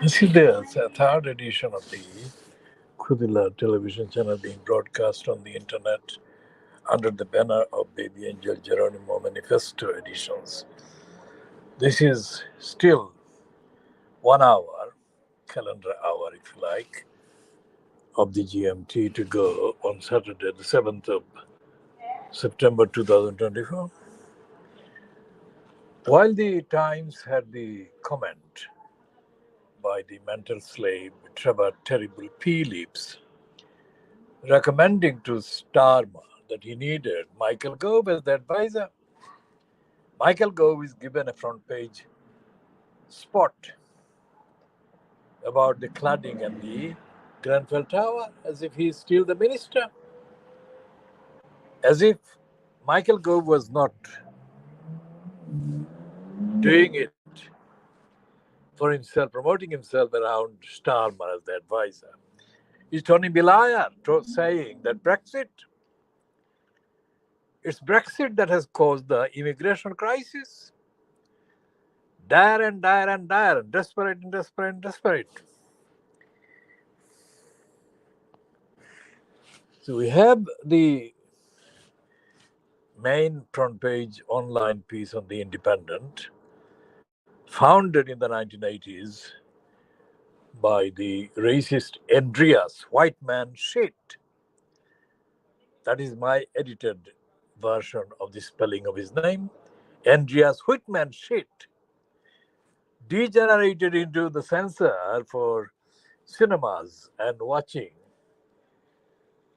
This is the third edition of the Khoodeelaar television channel being broadcast on the internet under the banner of Baby Angel Geronimo Manifesto Editions. This is still 1 hour, calendar hour if you like, of the GMT to go on Saturday, the 7th of September 2024. While the Times had the comment by the mental slave Trevor Terrible P. Lips recommending to Starmer that he needed Michael Gove as the advisor. Michael Gove is given a front page spot about the cladding and the Grenfell Tower as if he's still the minister. As if Michael Gove was not doing it for himself, promoting himself around Starmer as the advisor. Is Tony Blair saying that it's Brexit that has caused the immigration crisis? Dire and dire and dire, desperate and desperate and desperate. So we have the main front page online piece on The Independent, founded in the 1980s by the racist Andreas Whiteman Shit. That is my edited version of the spelling of his name. Andreas Whitman Shit degenerated into the censor for cinemas and watching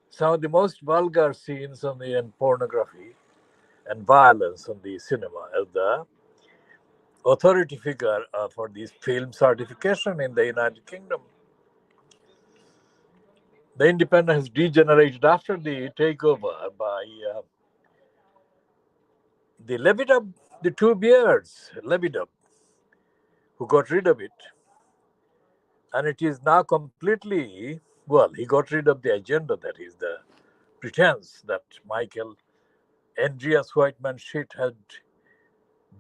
some of the most vulgar scenes on the and pornography and violence on the cinema as the authority figure for this film certification in the United Kingdom. The Independent has degenerated after the takeover by the Levitt, the two beards, Levitt, who got rid of it. And it is now completely, well, he got rid of the agenda, that is the pretense that Michael Andreas Whiteman Shit had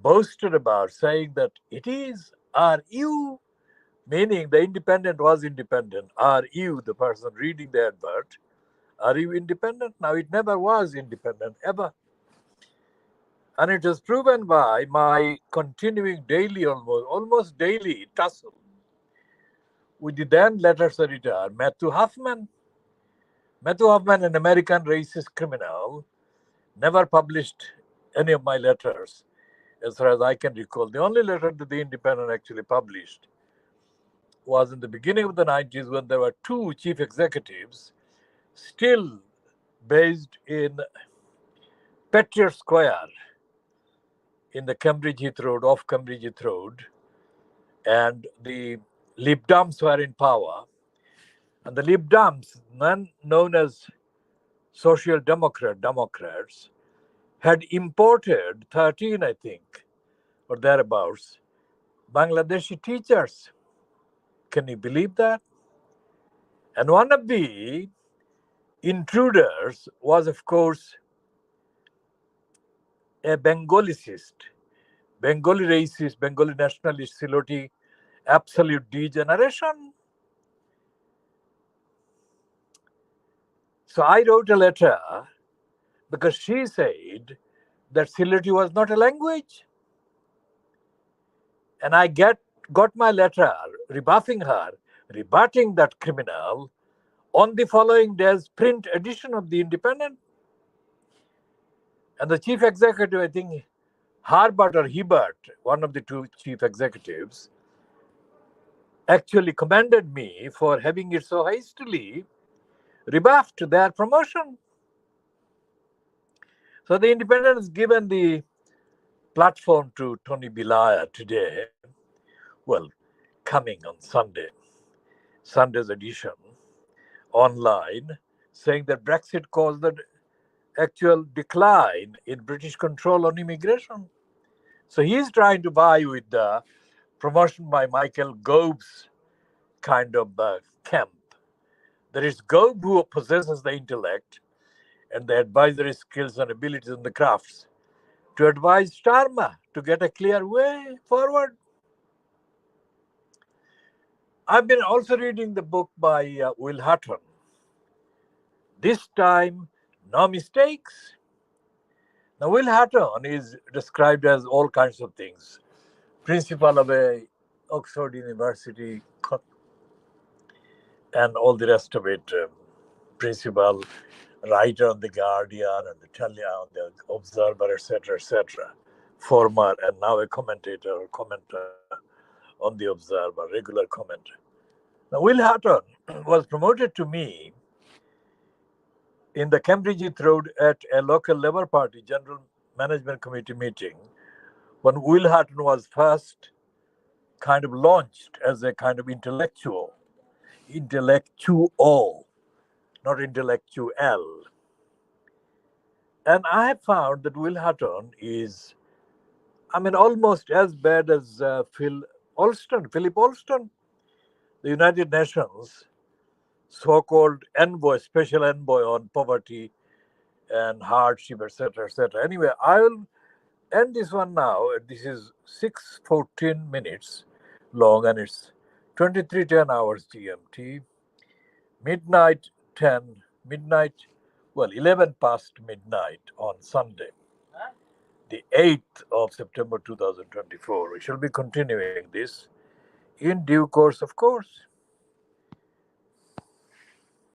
boasted about, saying that it is, are you, meaning the Independent was independent. Are you, the person reading the advert, are you independent? Now, it never was independent, ever. And it is proven by my continuing daily, almost daily tussle with the then letters editor, Matthew Huffman. Matthew Huffman, an American racist criminal, never published any of my letters, as far as I can recall. The only letter that the Independent actually published was in the beginning of the 90s when there were two chief executives still based in Pettier Square in the Cambridge Heath Road, off Cambridge Heath Road, and the Lib Dems were in power. And the Lib Dems, known as Social Democrats, had imported 13, I think, or thereabouts, Bangladeshi teachers. Can you believe that? And one of the intruders was, of course, a Bengalicist, Bengali racist, Bengali nationalist, Siloti, absolute degeneration. So I wrote a letter because she said that Siloti was not a language. And I got my letter rebuffing her, rebutting that criminal on the following day's print edition of The Independent. And the chief executive, I think, Harbert or Hebert, one of the two chief executives, actually commended me for having it so hastily rebuffed their promotion. So the Independent has given the platform to Tony Blair today, well, coming on Sunday's edition, online, saying that Brexit caused the actual decline in British control on immigration. So he's trying to vie with the promotion by Michael Gove's kind of camp. There is Gove who possesses the intellect and the advisory skills and abilities and the crafts to advise Starmer to get a clear way forward. I've been also reading the book by Will Hutton. This time, no mistakes. Now, Will Hutton is described as all kinds of things. Principal of a Oxford University and all the rest of it. Principal, writer on the Guardian and the on the Observer, etc., etc. Former and now a commentator or commenter on the Observer, regular commenter. Now, Will Hutton was promoted to me in the Cambridge Heath Road at a local Labour Party General Management Committee meeting when Will Hutton was first kind of launched as a kind of intellectual, not intellectual. And I have found that Will Hutton is, almost as bad as Philip Alston, the United Nations so-called envoy, special envoy on poverty and hardship, etc., etc. Anyway, I will end this one now. This is 6:14 minutes long, and it's 23:10 hours GMT. Midnight, 11 past midnight on Sunday, the 8th of September 2024. We shall be continuing this in due course, of course.